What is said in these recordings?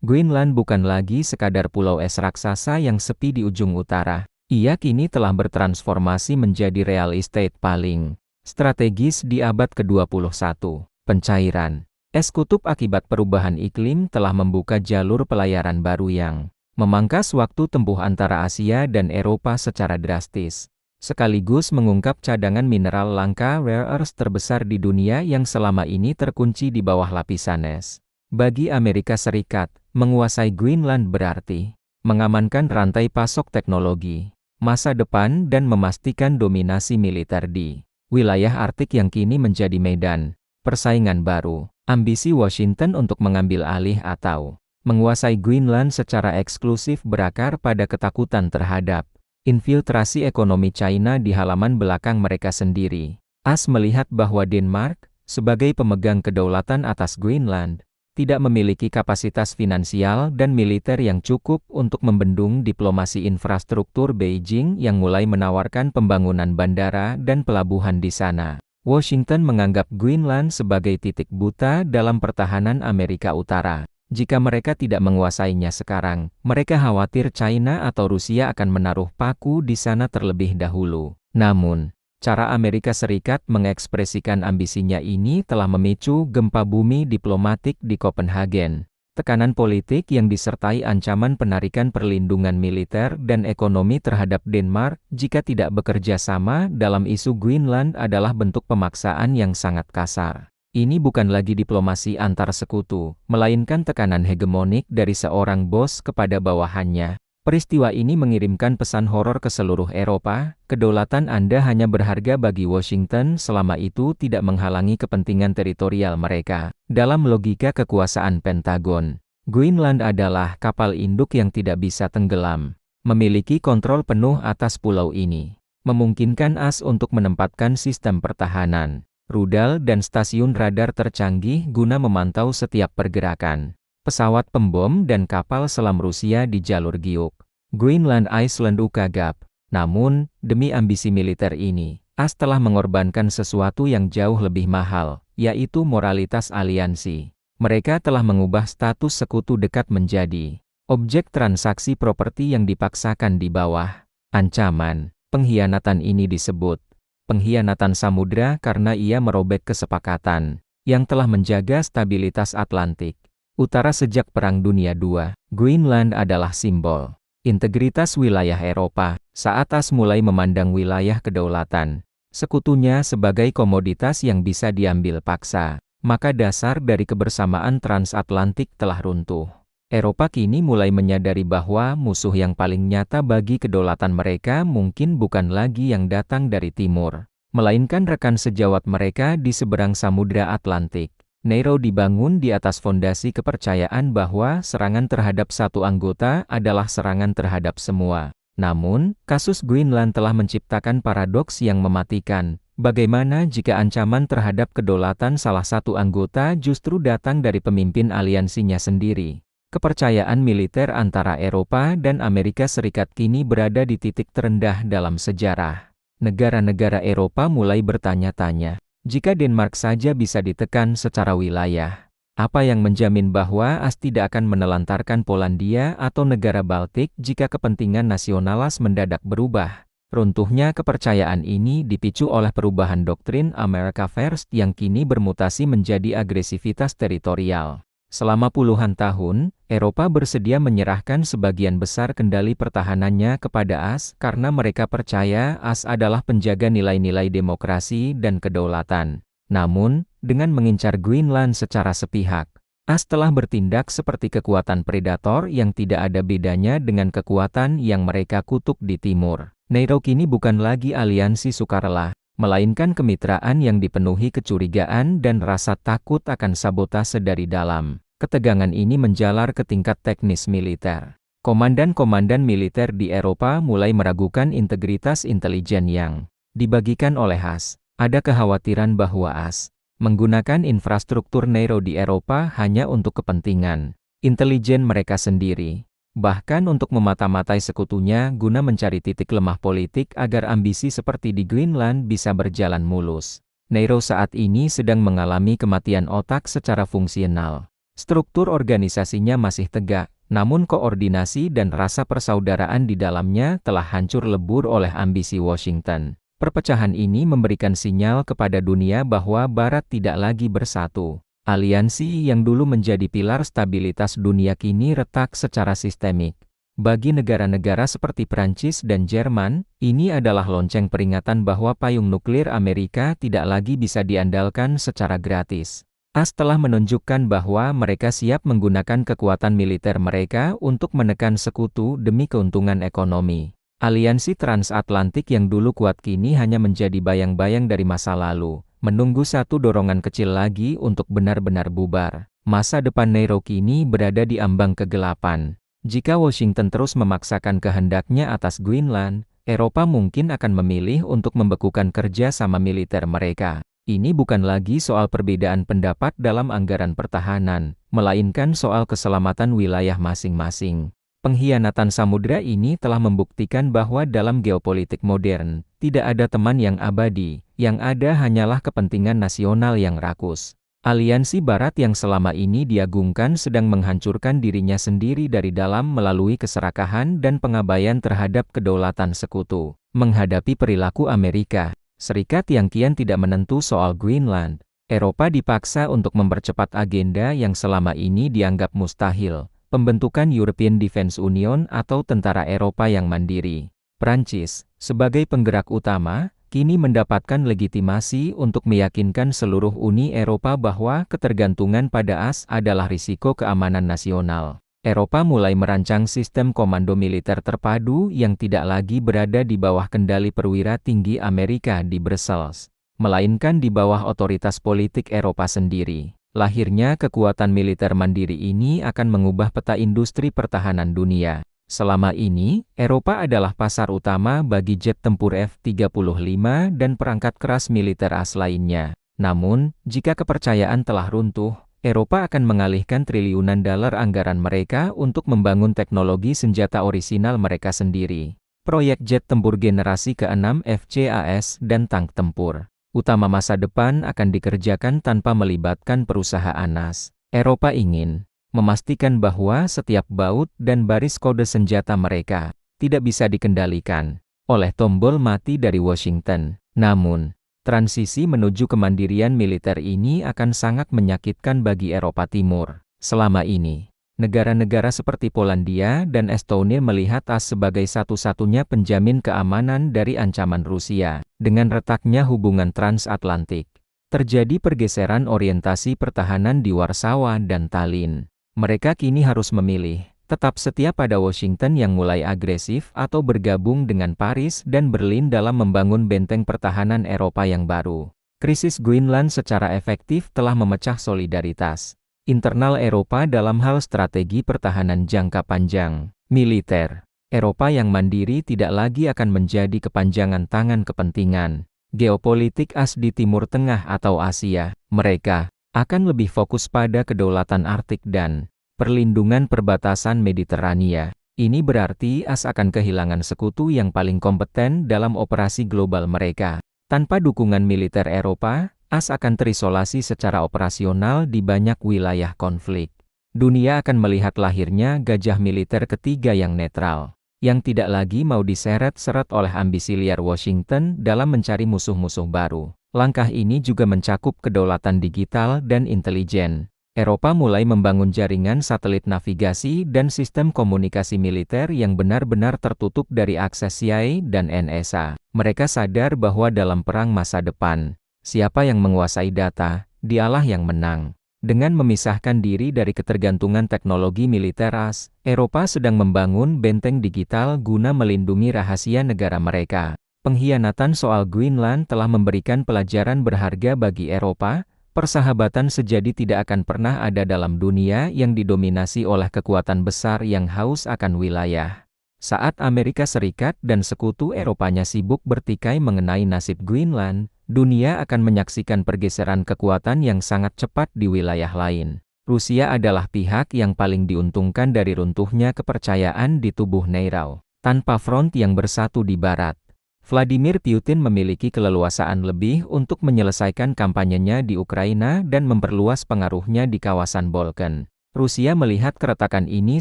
Greenland bukan lagi sekadar pulau es raksasa yang sepi di ujung utara. Ia kini telah bertransformasi menjadi real estate paling strategis di abad ke-21. Pencairan es kutub akibat perubahan iklim telah membuka jalur pelayaran baru yang memangkas waktu tempuh antara Asia dan Eropa secara drastis, sekaligus mengungkap cadangan mineral langka rare earth terbesar di dunia yang selama ini terkunci di bawah lapisan es. Bagi Amerika Serikat, menguasai Greenland berarti mengamankan rantai pasok teknologi, masa depan dan memastikan dominasi militer di wilayah Arktik yang kini menjadi medan persaingan baru. Ambisi Washington untuk mengambil alih atau menguasai Greenland secara eksklusif berakar pada ketakutan terhadap infiltrasi ekonomi China di halaman belakang mereka sendiri. AS melihat bahwa Denmark, sebagai pemegang kedaulatan atas Greenland, tidak memiliki kapasitas finansial dan militer yang cukup untuk membendung diplomasi infrastruktur Beijing yang mulai menawarkan pembangunan bandara dan pelabuhan di sana. Washington menganggap Greenland sebagai titik buta dalam pertahanan Amerika Utara. Jika mereka tidak menguasainya sekarang, mereka khawatir China atau Rusia akan menaruh paku di sana terlebih dahulu. Namun, cara Amerika Serikat mengekspresikan ambisinya ini telah memicu gempa bumi diplomatik di Copenhagen. Tekanan politik yang disertai ancaman penarikan perlindungan militer dan ekonomi terhadap Denmark jika tidak bekerja sama dalam isu Greenland adalah bentuk pemaksaan yang sangat kasar. Ini bukan lagi diplomasi antar sekutu, melainkan tekanan hegemonik dari seorang bos kepada bawahannya. Peristiwa ini mengirimkan pesan horor ke seluruh Eropa, kedaulatan Anda hanya berharga bagi Washington selama itu tidak menghalangi kepentingan teritorial mereka. Dalam logika kekuasaan Pentagon, Greenland adalah kapal induk yang tidak bisa tenggelam. Memiliki kontrol penuh atas pulau ini, memungkinkan AS untuk menempatkan sistem pertahanan, rudal dan stasiun radar tercanggih guna memantau setiap pergerakan pesawat pembom dan kapal selam Rusia di jalur Giuk, Greenland Iceland UKGAP. Namun, demi ambisi militer ini, AS telah mengorbankan sesuatu yang jauh lebih mahal, yaitu moralitas aliansi. Mereka telah mengubah status sekutu dekat menjadi objek transaksi properti yang dipaksakan di bawah ancaman. Pengkhianatan ini disebut pengkhianatan samudra karena ia merobek kesepakatan yang telah menjaga stabilitas Atlantik Utara sejak Perang Dunia II. Greenland adalah simbol integritas wilayah Eropa. Saat AS mulai memandang wilayah kedaulatan sekutunya sebagai komoditas yang bisa diambil paksa, maka dasar dari kebersamaan transatlantik telah runtuh. Eropa kini mulai menyadari bahwa musuh yang paling nyata bagi kedaulatan mereka mungkin bukan lagi yang datang dari timur, melainkan rekan sejawat mereka di seberang Samudra Atlantik. NATO dibangun di atas fondasi kepercayaan bahwa serangan terhadap satu anggota adalah serangan terhadap semua. Namun, kasus Greenland telah menciptakan paradoks yang mematikan. Bagaimana jika ancaman terhadap kedaulatan salah satu anggota justru datang dari pemimpin aliansinya sendiri? Kepercayaan militer antara Eropa dan Amerika Serikat kini berada di titik terendah dalam sejarah. Negara-negara Eropa mulai bertanya-tanya, jika Denmark saja bisa ditekan secara wilayah, apa yang menjamin bahwa AS tidak akan menelantarkan Polandia atau negara Baltik jika kepentingan nasional AS mendadak berubah? Runtuhnya kepercayaan ini dipicu oleh perubahan doktrin America First yang kini bermutasi menjadi agresivitas teritorial. Selama puluhan tahun, Eropa bersedia menyerahkan sebagian besar kendali pertahanannya kepada AS karena mereka percaya AS adalah penjaga nilai-nilai demokrasi dan kedaulatan. Namun, dengan mengincar Greenland secara sepihak, AS telah bertindak seperti kekuatan predator yang tidak ada bedanya dengan kekuatan yang mereka kutuk di timur. NATO kini bukan lagi aliansi sukarela, melainkan kemitraan yang dipenuhi kecurigaan dan rasa takut akan sabotase dari dalam. Ketegangan ini menjalar ke tingkat teknis militer. Komandan-komandan militer di Eropa mulai meragukan integritas intelijen yang dibagikan oleh AS. Ada kekhawatiran bahwa AS menggunakan infrastruktur NATO di Eropa hanya untuk kepentingan intelijen mereka sendiri, bahkan untuk memata-matai sekutunya guna mencari titik lemah politik agar ambisi seperti di Greenland bisa berjalan mulus. NATO saat ini sedang mengalami kematian otak secara fungsional. Struktur organisasinya masih tegak, namun koordinasi dan rasa persaudaraan di dalamnya telah hancur lebur oleh ambisi Washington. Perpecahan ini memberikan sinyal kepada dunia bahwa Barat tidak lagi bersatu. Aliansi yang dulu menjadi pilar stabilitas dunia kini retak secara sistemik. Bagi negara-negara seperti Prancis dan Jerman, ini adalah lonceng peringatan bahwa payung nuklir Amerika tidak lagi bisa diandalkan secara gratis. AS telah menunjukkan bahwa mereka siap menggunakan kekuatan militer mereka untuk menekan sekutu demi keuntungan ekonomi. Aliansi transatlantik yang dulu kuat kini hanya menjadi bayang-bayang dari masa lalu, menunggu satu dorongan kecil lagi untuk benar-benar bubar. Masa depan NATO kini berada di ambang kegelapan. Jika Washington terus memaksakan kehendaknya atas Greenland, Eropa mungkin akan memilih untuk membekukan kerja sama militer mereka. Ini bukan lagi soal perbedaan pendapat dalam anggaran pertahanan, melainkan soal keselamatan wilayah masing-masing. Pengkhianatan samudera ini telah membuktikan bahwa dalam geopolitik modern, tidak ada teman yang abadi, yang ada hanyalah kepentingan nasional yang rakus. Aliansi Barat yang selama ini diagungkan sedang menghancurkan dirinya sendiri dari dalam melalui keserakahan dan pengabaian terhadap kedaulatan sekutu. Menghadapi perilaku Amerika Serikat yang kian tidak menentu soal Greenland, Eropa dipaksa untuk mempercepat agenda yang selama ini dianggap mustahil, pembentukan European Defence Union atau tentara Eropa yang mandiri. Prancis, sebagai penggerak utama, kini mendapatkan legitimasi untuk meyakinkan seluruh Uni Eropa bahwa ketergantungan pada AS adalah risiko keamanan nasional. Eropa mulai merancang sistem komando militer terpadu yang tidak lagi berada di bawah kendali perwira tinggi Amerika di Brussels, melainkan di bawah otoritas politik Eropa sendiri. Lahirnya kekuatan militer mandiri ini akan mengubah peta industri pertahanan dunia. Selama ini, Eropa adalah pasar utama bagi jet tempur F-35 dan perangkat keras militer AS lainnya. Namun, jika kepercayaan telah runtuh, Eropa akan mengalihkan triliunan dolar anggaran mereka untuk membangun teknologi senjata orisinal mereka sendiri. Proyek jet tempur generasi ke-6 FCAS dan tank tempur utama masa depan akan dikerjakan tanpa melibatkan perusahaan AS. Eropa ingin memastikan bahwa setiap baut dan baris kode senjata mereka tidak bisa dikendalikan oleh tombol mati dari Washington. Namun, transisi menuju kemandirian militer ini akan sangat menyakitkan bagi Eropa Timur. Selama ini, negara-negara seperti Polandia dan Estonia melihat AS sebagai satu-satunya penjamin keamanan dari ancaman Rusia. Dengan retaknya hubungan transatlantik, terjadi pergeseran orientasi pertahanan di Warsawa dan Tallinn. Mereka kini harus memilih, tetap setia pada Washington yang mulai agresif atau bergabung dengan Paris dan Berlin dalam membangun benteng pertahanan Eropa yang baru. Krisis Greenland secara efektif telah memecah solidaritas internal Eropa dalam hal strategi pertahanan jangka panjang. Militer Eropa yang mandiri tidak lagi akan menjadi kepanjangan tangan kepentingan geopolitik AS di Timur Tengah atau Asia. Mereka akan lebih fokus pada kedaulatan Arktik dan perlindungan perbatasan Mediterania. Ini berarti AS akan kehilangan sekutu yang paling kompeten dalam operasi global mereka. Tanpa dukungan militer Eropa, AS akan terisolasi secara operasional di banyak wilayah konflik. Dunia akan melihat lahirnya gajah militer ketiga yang netral, yang tidak lagi mau diseret-seret oleh ambisi liar Washington dalam mencari musuh-musuh baru. Langkah ini juga mencakup kedaulatan digital dan intelijen. Eropa mulai membangun jaringan satelit navigasi dan sistem komunikasi militer yang benar-benar tertutup dari akses CIA dan NSA. Mereka sadar bahwa dalam perang masa depan, siapa yang menguasai data, dialah yang menang. Dengan memisahkan diri dari ketergantungan teknologi militer AS, Eropa sedang membangun benteng digital guna melindungi rahasia negara mereka. Pengkhianatan soal Greenland telah memberikan pelajaran berharga bagi Eropa. Persahabatan sejati tidak akan pernah ada dalam dunia yang didominasi oleh kekuatan besar yang haus akan wilayah. Saat Amerika Serikat dan sekutu Eropanya sibuk bertikai mengenai nasib Greenland, dunia akan menyaksikan pergeseran kekuatan yang sangat cepat di wilayah lain. Rusia adalah pihak yang paling diuntungkan dari runtuhnya kepercayaan di tubuh NATO. Tanpa front yang bersatu di Barat, Vladimir Putin memiliki keleluasaan lebih untuk menyelesaikan kampanyenya di Ukraina dan memperluas pengaruhnya di kawasan Balkan. Rusia melihat keretakan ini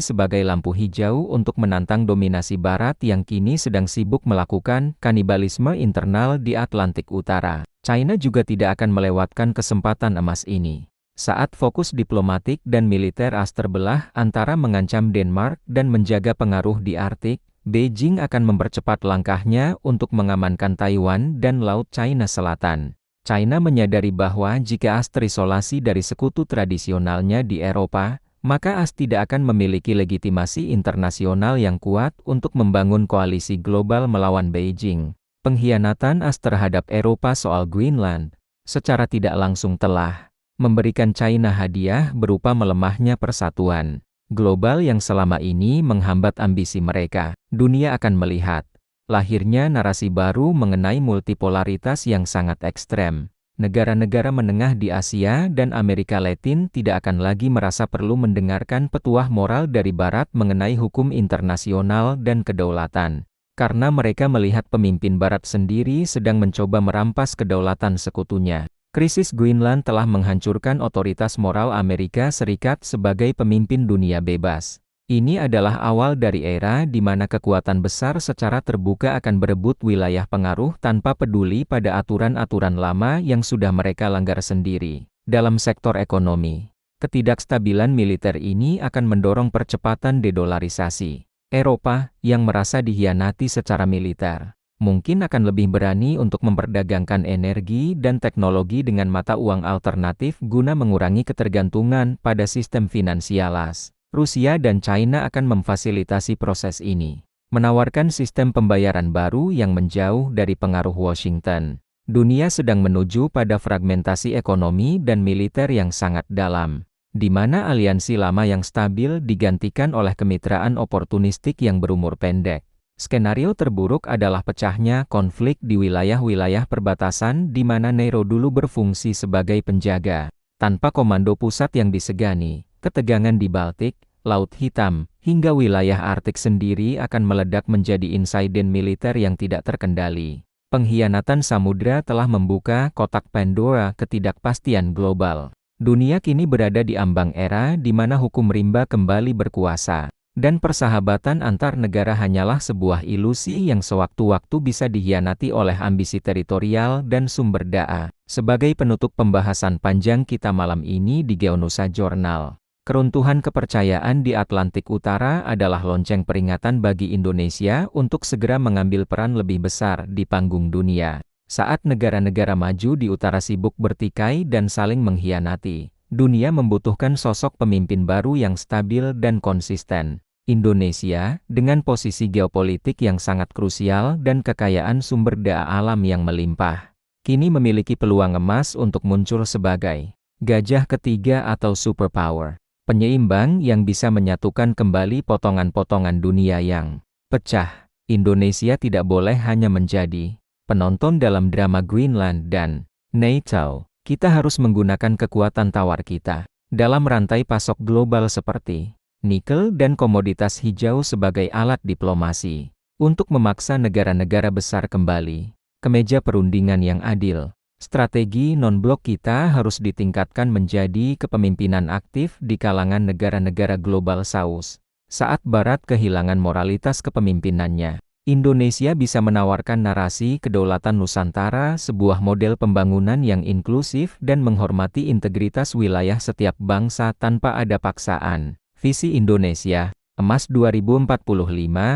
sebagai lampu hijau untuk menantang dominasi Barat yang kini sedang sibuk melakukan kanibalisme internal di Atlantik Utara. China juga tidak akan melewatkan kesempatan emas ini. Saat fokus diplomatik dan militer AS terbelah antara mengancam Denmark dan menjaga pengaruh di Arktik, Beijing akan mempercepat langkahnya untuk mengamankan Taiwan dan Laut China Selatan. China menyadari bahwa jika AS terisolasi dari sekutu tradisionalnya di Eropa, maka AS tidak akan memiliki legitimasi internasional yang kuat untuk membangun koalisi global melawan Beijing. Pengkhianatan AS terhadap Eropa soal Greenland, secara tidak langsung telah memberikan China hadiah berupa melemahnya persatuan global yang selama ini menghambat ambisi mereka. Dunia akan melihat lahirnya narasi baru mengenai multipolaritas yang sangat ekstrem. Negara-negara menengah di Asia dan Amerika Latin tidak akan lagi merasa perlu mendengarkan petuah moral dari Barat mengenai hukum internasional dan kedaulatan. Karena mereka melihat pemimpin Barat sendiri sedang mencoba merampas kedaulatan sekutunya. Krisis Greenland telah menghancurkan otoritas moral Amerika Serikat sebagai pemimpin dunia bebas. Ini adalah awal dari era di mana kekuatan besar secara terbuka akan berebut wilayah pengaruh tanpa peduli pada aturan-aturan lama yang sudah mereka langgar sendiri. Dalam sektor ekonomi, ketidakstabilan militer ini akan mendorong percepatan dedolarisasi. Eropa, yang merasa dikhianati secara militer, mungkin akan lebih berani untuk memperdagangkan energi dan teknologi dengan mata uang alternatif guna mengurangi ketergantungan pada sistem finansial AS. Rusia dan China akan memfasilitasi proses ini, menawarkan sistem pembayaran baru yang menjauh dari pengaruh Washington. Dunia sedang menuju pada fragmentasi ekonomi dan militer yang sangat dalam, di mana aliansi lama yang stabil digantikan oleh kemitraan oportunistik yang berumur pendek. Skenario terburuk adalah pecahnya konflik di wilayah-wilayah perbatasan di mana NATO dulu berfungsi sebagai penjaga, tanpa komando pusat yang disegani. Ketegangan di Baltik, Laut Hitam, hingga wilayah Arktik sendiri akan meledak menjadi insiden militer yang tidak terkendali. Pengkhianatan samudra telah membuka kotak Pandora ketidakpastian global. Dunia kini berada di ambang era di mana hukum rimba kembali berkuasa, dan persahabatan antar negara hanyalah sebuah ilusi yang sewaktu-waktu bisa dikhianati oleh ambisi teritorial dan sumber daya. Sebagai penutup pembahasan panjang kita malam ini di Geonusa Journal, keruntuhan kepercayaan di Atlantik Utara adalah lonceng peringatan bagi Indonesia untuk segera mengambil peran lebih besar di panggung dunia. Saat negara-negara maju di utara sibuk bertikai dan saling mengkhianati, dunia membutuhkan sosok pemimpin baru yang stabil dan konsisten. Indonesia, dengan posisi geopolitik yang sangat krusial dan kekayaan sumber daya alam yang melimpah, kini memiliki peluang emas untuk muncul sebagai gajah ketiga atau superpower. Penyeimbang yang bisa menyatukan kembali potongan-potongan dunia yang pecah. Indonesia tidak boleh hanya menjadi penonton dalam drama Greenland dan NATO. Kita harus menggunakan kekuatan tawar kita dalam rantai pasok global seperti nikel dan komoditas hijau sebagai alat diplomasi untuk memaksa negara-negara besar kembali ke meja perundingan yang adil. Strategi non-blok kita harus ditingkatkan menjadi kepemimpinan aktif di kalangan negara-negara global South. Saat Barat kehilangan moralitas kepemimpinannya, Indonesia bisa menawarkan narasi kedaulatan Nusantara, sebuah model pembangunan yang inklusif dan menghormati integritas wilayah setiap bangsa tanpa ada paksaan. Visi Indonesia Emas 2045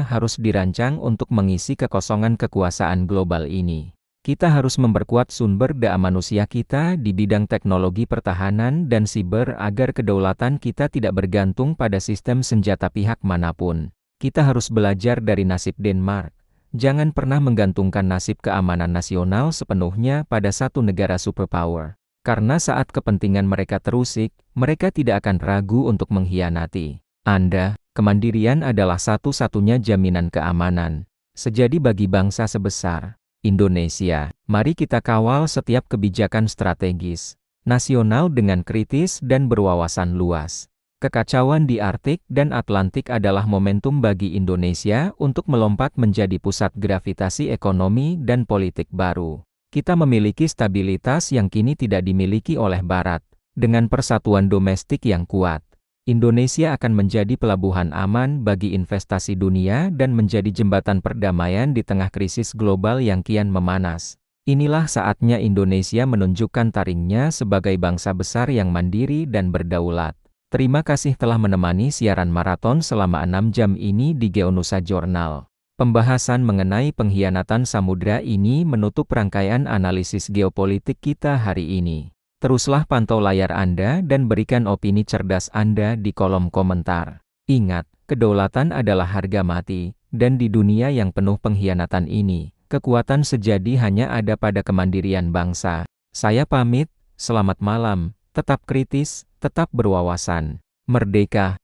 harus dirancang untuk mengisi kekosongan kekuasaan global ini. Kita harus memperkuat sumber daya manusia kita di bidang teknologi pertahanan dan siber agar kedaulatan kita tidak bergantung pada sistem senjata pihak manapun. Kita harus belajar dari nasib Denmark. Jangan pernah menggantungkan nasib keamanan nasional sepenuhnya pada satu negara superpower. Karena saat kepentingan mereka terusik, mereka tidak akan ragu untuk mengkhianati Anda. Kemandirian adalah satu-satunya jaminan keamanan sejati bagi bangsa sebesar Indonesia. Mari kita kawal setiap kebijakan strategis nasional dengan kritis dan berwawasan luas. Kekacauan di Arktik dan Atlantik adalah momentum bagi Indonesia untuk melompat menjadi pusat gravitasi ekonomi dan politik baru. Kita memiliki stabilitas yang kini tidak dimiliki oleh Barat, dengan persatuan domestik yang kuat, Indonesia akan menjadi pelabuhan aman bagi investasi dunia dan menjadi jembatan perdamaian di tengah krisis global yang kian memanas. Inilah saatnya Indonesia menunjukkan taringnya sebagai bangsa besar yang mandiri dan berdaulat. Terima kasih telah menemani siaran maraton selama 6 jam ini di Geonusa Journal. Pembahasan mengenai pengkhianatan samudra ini menutup rangkaian analisis geopolitik kita hari ini. Teruslah pantau layar Anda dan berikan opini cerdas Anda di kolom komentar. Ingat, kedaulatan adalah harga mati, dan di dunia yang penuh pengkhianatan ini, kekuatan sejati hanya ada pada kemandirian bangsa. Saya pamit, selamat malam, tetap kritis, tetap berwawasan. Merdeka!